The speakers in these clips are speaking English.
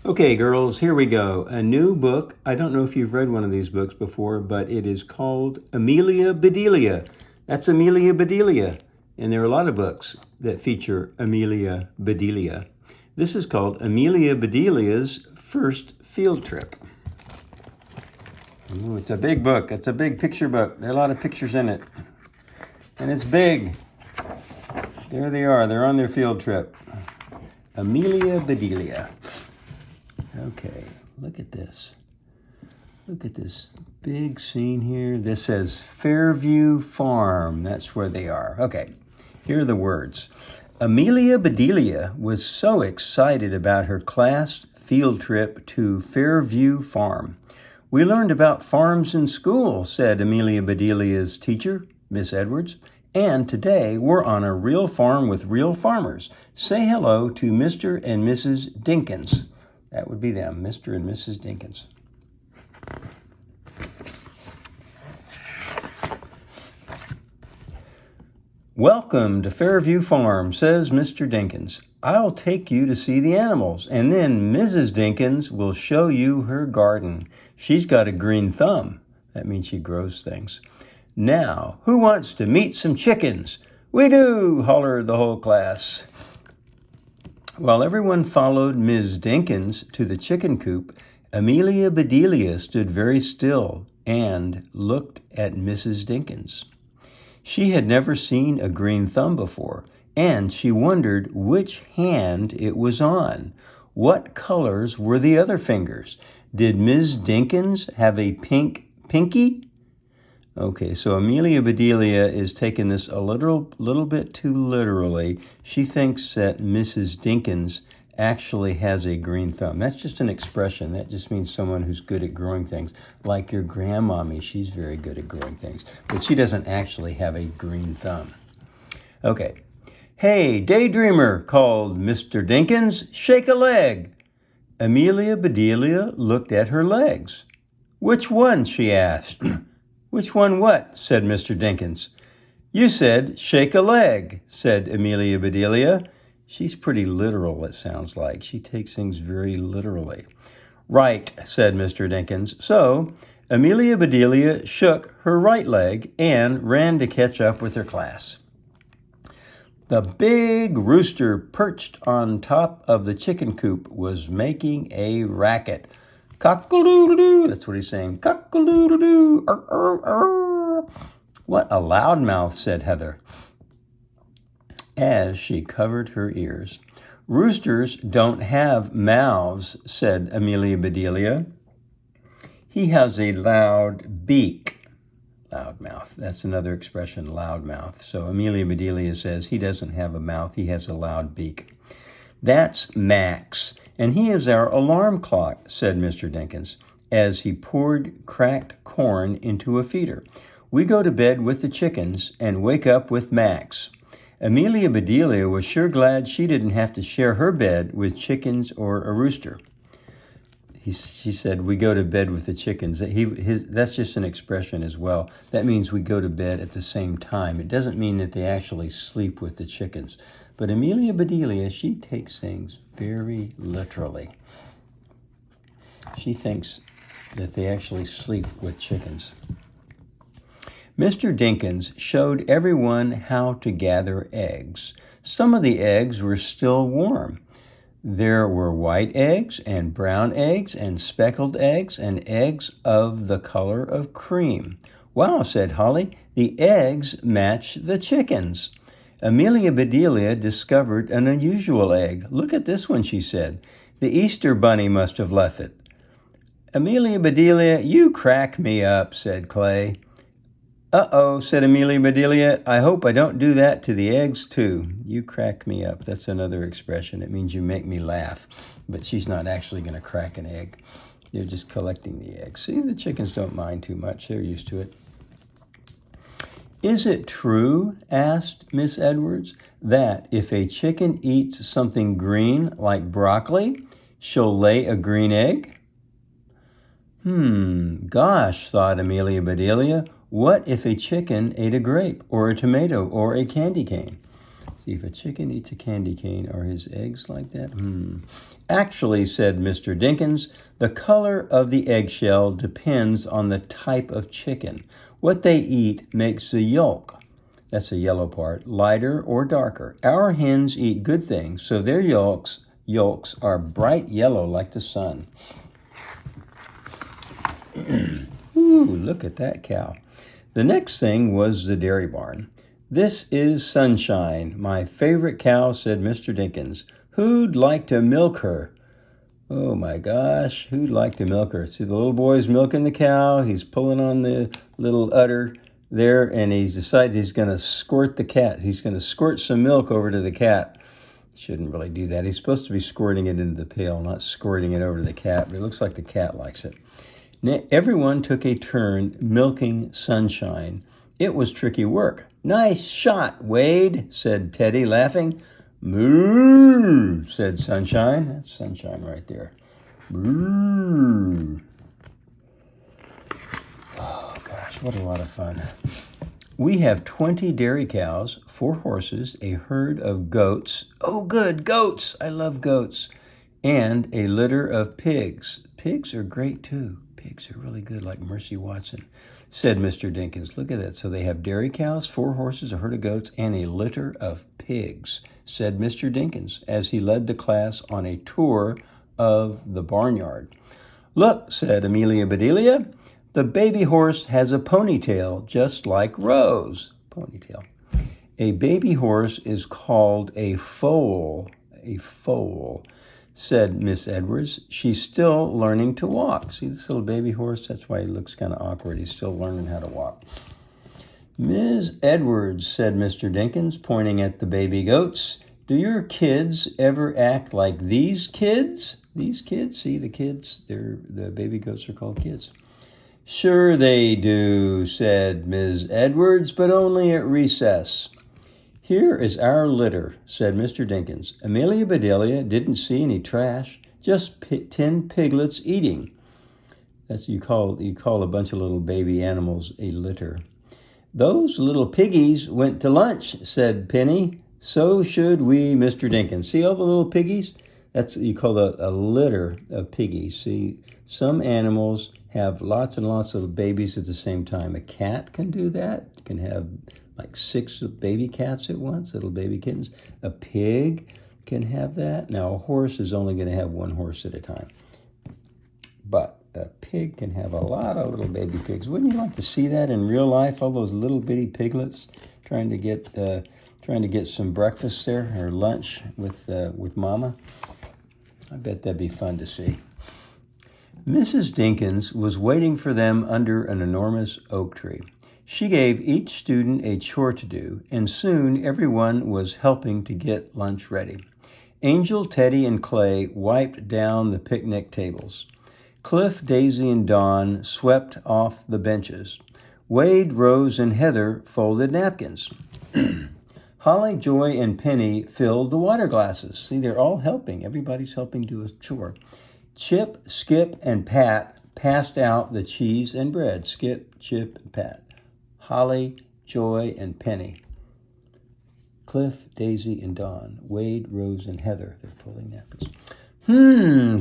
Okay, girls, here we go. A new book. I don't know if you've read one of these books before, but it is called Amelia Bedelia. That's Amelia Bedelia. And there are a lot of books that feature Amelia Bedelia. This is called Amelia Bedelia's First Field Trip. Ooh, it's a big book. It's a big picture book. There are a lot of pictures in it. And it's big. There they are. They're on their field trip. Amelia Bedelia. Okay, look at this. Look at this big scene here. This says Fairview Farm. That's where they are. Okay, here are the words. Amelia Bedelia was so excited about her class field trip to Fairview Farm. We learned about farms in school, said Amelia Bedelia's teacher, Miss Edwards. And today we're on a real farm with real farmers. Say hello to Mr. and Mrs. Dinkins. That would be them, Mr. and Mrs. Dinkins. Welcome to Fairview Farm, says Mr. Dinkins. I'll take you to see the animals, and then Mrs. Dinkins will show you her garden. She's got a green thumb. That means she grows things. Now, who wants to meet some chickens? We do, hollered the whole class. While everyone followed Ms. Dinkins to the chicken coop, Amelia Bedelia stood very still and looked at Mrs. Dinkins. She had never seen a green thumb before, and she wondered which hand it was on. What colors were the other fingers? Did Ms. Dinkins have a pinky? Okay, so Amelia Bedelia is taking this a little bit too literally. She thinks that Mrs. Dinkins actually has a green thumb. That's just an expression. That just means someone who's good at growing things. Like your grandmommy, she's very good at growing things. But she doesn't actually have a green thumb. Okay. Hey, daydreamer, called Mr. Dinkins. Shake a leg. Amelia Bedelia looked at her legs. Which one? She asked. Which one what? Said Mr. Dinkins. You said shake a leg, said Amelia Bedelia. She's pretty literal, it sounds like. She takes things very literally. Right, said Mr. Dinkins. So Amelia Bedelia shook her right leg and ran to catch up with her class. The big rooster perched on top of the chicken coop was making a racket. Cock-a-doodle-doo, that's what he's saying. Cock-a-doodle-doo, What a loudmouth, said Heather, as she covered her ears. Roosters don't have mouths, said Amelia Bedelia. He has a loud beak. Loudmouth, that's another expression, loudmouth. So Amelia Bedelia says he doesn't have a mouth, he has a loud beak. That's Max. And he is our alarm clock, said Mr. Dinkins, as he poured cracked corn into a feeder. We go to bed with the chickens and wake up with Max. Amelia Bedelia was sure glad she didn't have to share her bed with chickens or a rooster. She said, we go to bed with the chickens. That's just an expression as well. That means we go to bed at the same time. It doesn't mean that they actually sleep with the chickens. But Amelia Bedelia, she takes things very literally. She thinks that they actually sleep with chickens. Mr. Dinkins showed everyone how to gather eggs. Some of the eggs were still warm. There were white eggs and brown eggs and speckled eggs and eggs of the color of cream. Wow, said Holly, the eggs match the chickens. Amelia Bedelia discovered an unusual egg. Look at this one, she said. The Easter bunny must have left it. Amelia Bedelia, you crack me up, said Clay. Uh-oh, said Amelia Bedelia. I hope I don't do that to the eggs, too. You crack me up. That's another expression. It means you make me laugh. But she's not actually going to crack an egg. They're just collecting the eggs. See, the chickens don't mind too much. They're used to it. Is it true, asked Miss Edwards, that if a chicken eats something green like broccoli, she'll lay a green egg? Gosh, thought Amelia Bedelia, what if a chicken ate a grape or a tomato or a candy cane? See, if a chicken eats a candy cane, are his eggs like that? Actually, said Mr. Dinkins, the color of the eggshell depends on the type of chicken. What they eat makes the yolk, that's the yellow part, lighter or darker. Our hens eat good things, so their yolks are bright yellow like the sun. Ooh, look at that cow. The next thing was the dairy barn. This is Sunshine, my favorite cow, said Mr. Dinkins. Who'd like to milk her? Oh my gosh, who'd like to milk her? See, the little boy's milking the cow. He's pulling on the little udder there, and he's decided he's going to squirt the cat. He's going to squirt some milk over to the cat. Shouldn't really do that. He's supposed to be squirting it into the pail, not squirting it over to the cat, but it looks like the cat likes it. Everyone took a turn milking Sunshine. It was tricky work. Nice shot, Wade, said Teddy, laughing. Moo, said Sunshine. That's Sunshine right there. Moo. Oh, gosh, what a lot of fun. We have 20 dairy cows, 4 horses, a herd of goats. Oh, good, goats. I love goats. And a litter of pigs. Pigs are great, too. Pigs are really good, like Mercy Watson, said Mr. Dinkins. Look at that. So they have dairy cows, 4 horses, a herd of goats, and a litter of pigs, said Mr. Dinkins, as he led the class on a tour of the barnyard. Look, said Amelia Bedelia, the baby horse has a ponytail just like Rose. Ponytail. A baby horse is called a foal. A foal, said Miss Edwards. She's still learning to walk. See this little baby horse? That's why he looks kind of awkward. He's still learning how to walk. Ms. Edwards, said Mr. Dinkins, pointing at the baby goats, do your kids ever act like these kids? These kids? See, the kids, the baby goats are called kids. Sure they do, said Ms. Edwards, but only at recess. Here is our litter, said Mr. Dinkins. Amelia Bedelia didn't see any trash, just 10 piglets eating. That's you call a bunch of little baby animals a litter. Those little piggies went to lunch, said Penny. So should we, Mr. Dinkins. See all the little piggies? That's what you call a litter of piggies. See, some animals have lots and lots of babies at the same time. A cat can do that. It can have like 6 baby cats at once, little baby kittens. A pig can have that. Now, a horse is only going to have 1 horse at a time. But a pig can have a lot of little baby pigs. Wouldn't you like to see that in real life? All those little bitty piglets trying to get some breakfast there or lunch with Mama. I bet that'd be fun to see. Mrs. Dinkins was waiting for them under an enormous oak tree. She gave each student a chore to do, and soon everyone was helping to get lunch ready. Angel, Teddy, and Clay wiped down the picnic tables. Cliff, Daisy, and Dawn swept off the benches. Wade, Rose, and Heather folded napkins. Holly, Joy, and Penny filled the water glasses. See, they're all helping. Everybody's helping do a chore. Chip, Skip, and Pat passed out the cheese and bread. Skip, Chip, and Pat. Holly, Joy, and Penny. Cliff, Daisy, and Dawn. Wade, Rose, and Heather. They're folding napkins.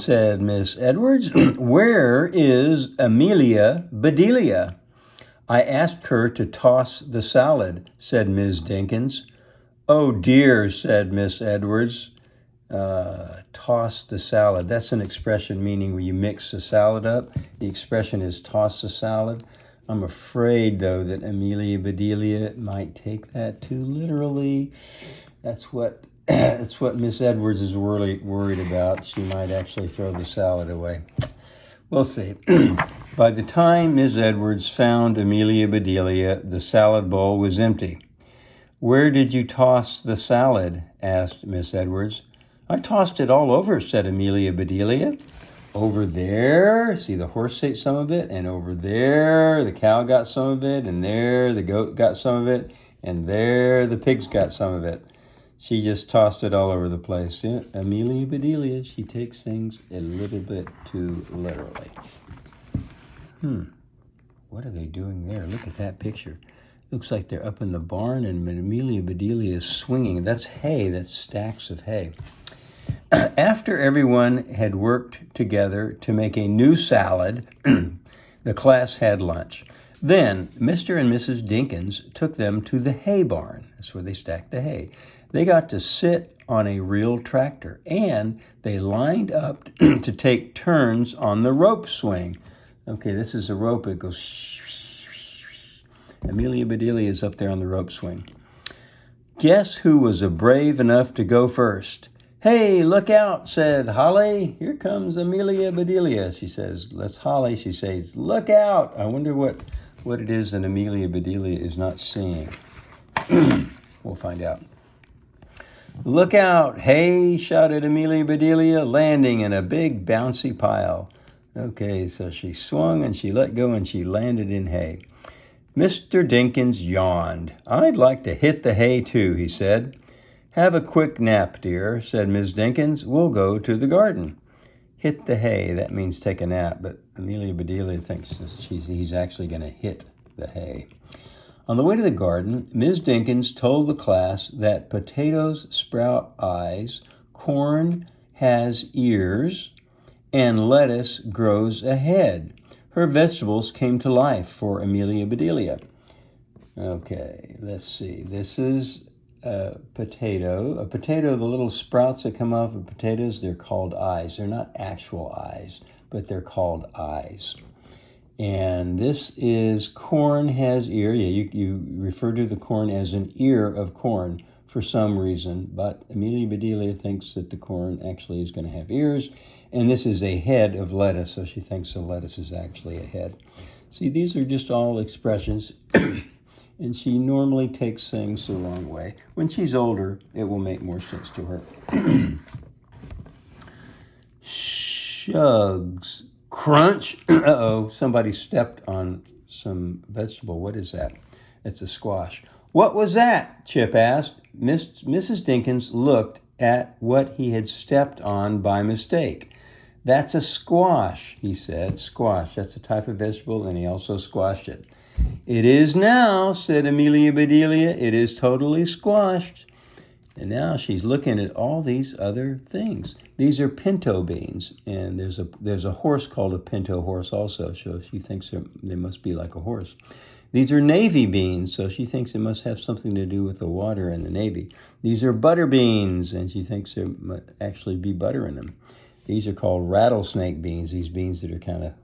Said Miss Edwards. Where is Amelia Bedelia? I asked her to toss the salad, said Ms. Dinkins. Oh dear, said Miss Edwards. Toss the salad. That's an expression meaning where you mix the salad up. The expression is toss the salad. I'm afraid, though, that Amelia Bedelia might take that too literally. That's what Miss Edwards is worried about. She might actually throw the salad away. We'll see. By the time Miss Edwards found Amelia Bedelia, the salad bowl was empty. Where did you toss the salad? Asked Miss Edwards. I tossed it all over, said Amelia Bedelia. Over there, see the horse ate some of it, and over there the cow got some of it, and there the goat got some of it, and there the pigs got some of it. She just tossed it all over the place. Yeah, Amelia Bedelia, she takes things a little bit too literally. What are they doing there? Look at that picture. Looks like they're up in the barn and Amelia Bedelia is swinging. That's hay. That's stacks of hay. After everyone had worked together to make a new salad, the class had lunch. Then Mr. and Mrs. Dinkins took them to the hay barn. That's where they stacked the hay. They got to sit on a real tractor, and they lined up to take turns on the rope swing. Okay, this is a rope. It goes. Amelia Bedelia is up there on the rope swing. Guess who was brave enough to go first? Hey, look out, said Holly. Here comes Amelia Bedelia. She says, let's Holly. She says, look out. I wonder what it is that Amelia Bedelia is not seeing. We'll find out. Look out, hey, shouted Amelia Bedelia, landing in a big bouncy pile. Okay, so she swung and she let go and she landed in hay. Mr. Dinkins yawned. I'd like to hit the hay too, he said. Have a quick nap, dear, said Ms. Dinkins. We'll go to the garden. Hit the hay, that means take a nap, but Amelia Bedelia thinks he's actually going to hit the hay. On the way to the garden, Ms. Dinkins told the class that potatoes sprout eyes, corn has ears, and lettuce grows a head. Her vegetables came to life for Amelia Bedelia. Okay, let's see. This is a potato. A potato, the little sprouts that come off of potatoes, they're called eyes. They're not actual eyes, but they're called eyes. And this is corn has ear. Yeah, you refer to the corn as an ear of corn for some reason, but Amelia Bedelia thinks that the corn actually is going to have ears. And this is a head of lettuce, so she thinks the lettuce is actually a head. See, these are just all expressions, and she normally takes things the wrong way. When she's older, it will make more sense to her. Shugs. Crunch. Uh-oh, somebody stepped on some vegetable. What is that? It's a squash. What was that? Chip asked. Mrs. Dinkins looked at what he had stepped on by mistake. That's a squash, he said. Squash, that's a type of vegetable, and he also squashed it. It is now, said Amelia Bedelia. It is totally squashed. And now she's looking at all these other things. These are pinto beans, and there's a horse called a pinto horse also, so she thinks they must be like a horse. These are navy beans, so she thinks it must have something to do with the water in the Navy. These are butter beans, and she thinks there might actually be butter in them. These are called rattlesnake beans, these beans that are kind of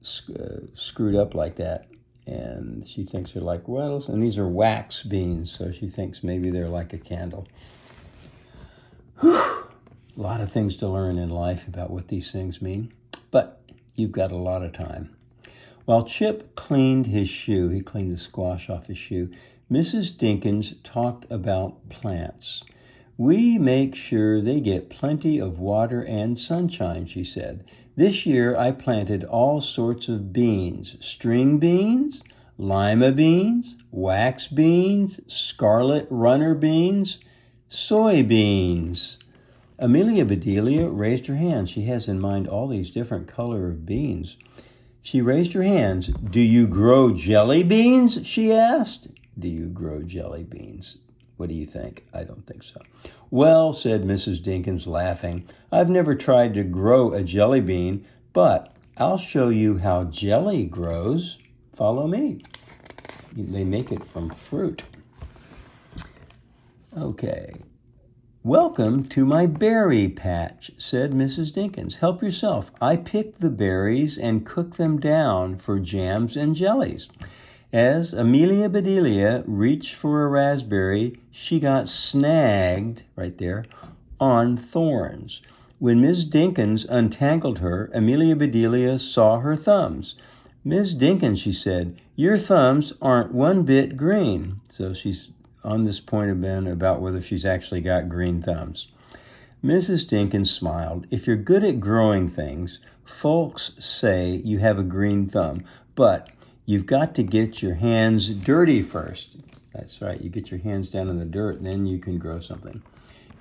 screwed up like that. And she thinks they're like rattles. And these are wax beans, so she thinks maybe they're like a candle. Whew. A lot of things to learn in life about what these things mean. But you've got a lot of time. While Chip cleaned his shoe, he cleaned the squash off his shoe, Mrs. Dinkins talked about plants. We make sure they get plenty of water and sunshine, she said. This year I planted all sorts of beans, string beans, lima beans, wax beans, scarlet runner beans, soybeans. Amelia Bedelia raised her hand. She has in mind all these different color of beans. She raised her hands. Do you grow jelly beans? She asked. Do you grow jelly beans? What do you think? I don't think so. Well, said Mrs. Dinkins, laughing, I've never tried to grow a jelly bean, but I'll show you how jelly grows. Follow me. They make it from fruit. Okay. Welcome to my berry patch, said Mrs. Dinkins. Help yourself. I picked the berries and cooked them down for jams and jellies. As Amelia Bedelia reached for a raspberry, she got snagged, right there, on thorns. When Ms. Dinkins untangled her, Amelia Bedelia saw her thumbs. Ms. Dinkins, she said, your thumbs aren't one bit green. So she's on this point about whether she's actually got green thumbs. Mrs. Dinkins smiled. If you're good at growing things, folks say you have a green thumb, but you've got to get your hands dirty first. That's right, you get your hands down in the dirt, and then you can grow something.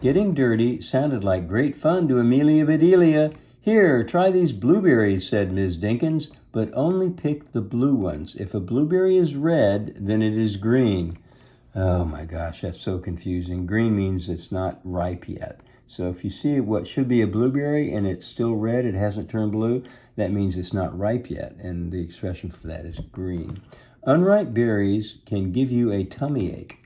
Getting dirty sounded like great fun to Amelia Bedelia. Here, try these blueberries, said Ms. Dinkins. but only pick the blue ones. If a blueberry is red, then it is green. Oh my gosh, that's so confusing. Green means it's not ripe yet. So if you see what should be a blueberry and it's still red, it hasn't turned blue, that means it's not ripe yet. And the expression for that is green. Unripe berries can give you a tummy ache.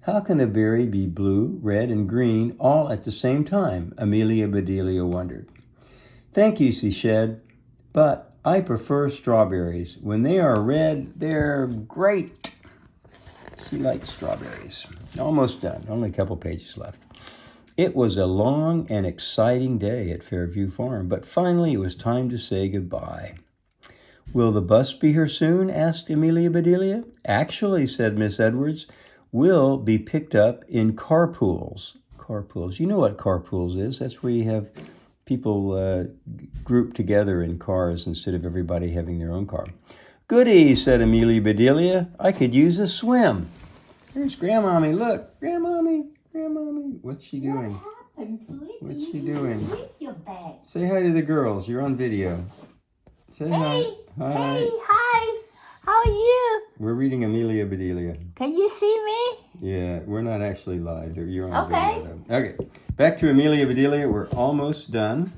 How can a berry be blue, red, and green all at the same time? Amelia Bedelia wondered. Thank you, she said, but I prefer strawberries. When they are red, they're great. She likes strawberries. Almost done. Only a couple pages left. It was a long and exciting day at Fairview Farm, but finally it was time to say goodbye. Will the bus be here soon? Asked Amelia Bedelia. Actually, said Miss Edwards, we'll be picked up in carpools. Carpools. You know what carpools is. That's where you have people grouped together in cars instead of everybody having their own car. Goody, said Amelia Bedelia. I could use a swim. Here's Grandmommy. Look, Grandmommy. What's she doing? What happened to it? What's she doing? Leave your bag. Say hi to the girls. You're on video. Say hi. Hey, Hi. hey, hi. How are you? We're reading Amelia Bedelia. Can you see me? Yeah, we're not actually live. You're on Okay. video. Though. Okay, back to Amelia Bedelia. We're almost done.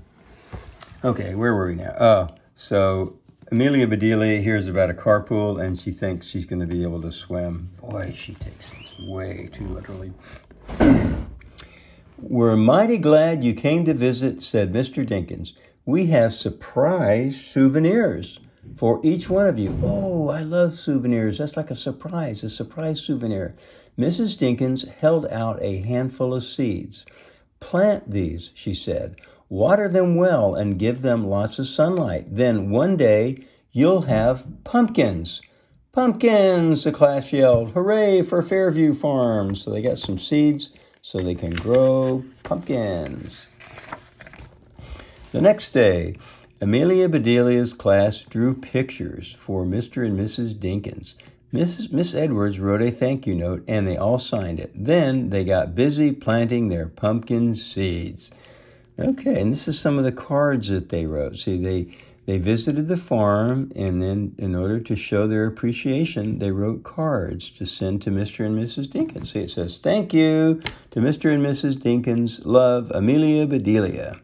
Okay, where were we now? Oh, so Amelia Bedelia hears about a carpool and she thinks she's going to be able to swim. Boy, she takes this way too literally. We're mighty glad you came to visit, said Mr. Dinkins. We have surprise souvenirs for each one of you. Oh, I love souvenirs. That's like a surprise souvenir. Mrs. Dinkins held out a handful of seeds. Plant these, she said. Water them well and give them lots of sunlight. Then one day you'll have pumpkins. Pumpkins, the class yelled. Hooray for Fairview Farm. So they got some seeds so they can grow pumpkins. The next day, Amelia Bedelia's class drew pictures for Mr. and Mrs. Dinkins. Miss Edwards wrote a thank you note, and they all signed it. Then they got busy planting their pumpkin seeds. Okay, and this is some of the cards that they wrote. See, they visited the farm, and then in order to show their appreciation, they wrote cards to send to Mr. and Mrs. Dinkins. See, it says, thank you to Mr. and Mrs. Dinkins. Love, Amelia Bedelia.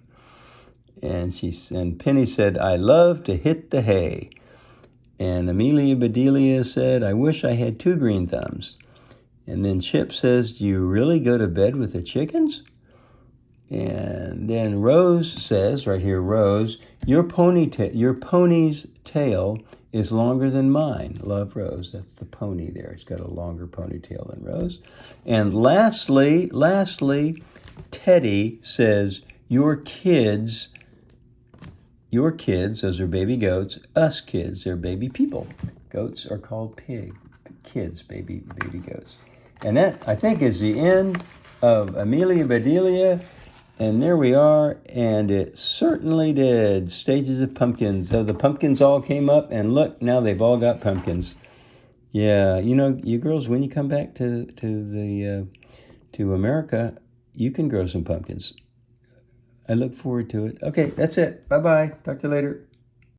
And Penny said, I love to hit the hay. And Amelia Bedelia said, I wish I had 2 green thumbs. And then Chip says, do you really go to bed with the chickens? And then Rose says, right here, Rose, your pony's tail is longer than mine. Love, Rose. That's the pony there. It's got a longer ponytail than Rose. And lastly, Teddy says, your kids, those are baby goats. Us kids, they're baby people. Goats are called kids, baby goats. And that, I think, is the end of Amelia Bedelia. And there we are, and it certainly did. Stages of pumpkins. So the pumpkins all came up, and look, now they've all got pumpkins. Yeah, you know, you girls, when you come back to America, you can grow some pumpkins. I look forward to it. Okay, that's it. Bye-bye. Talk to you later.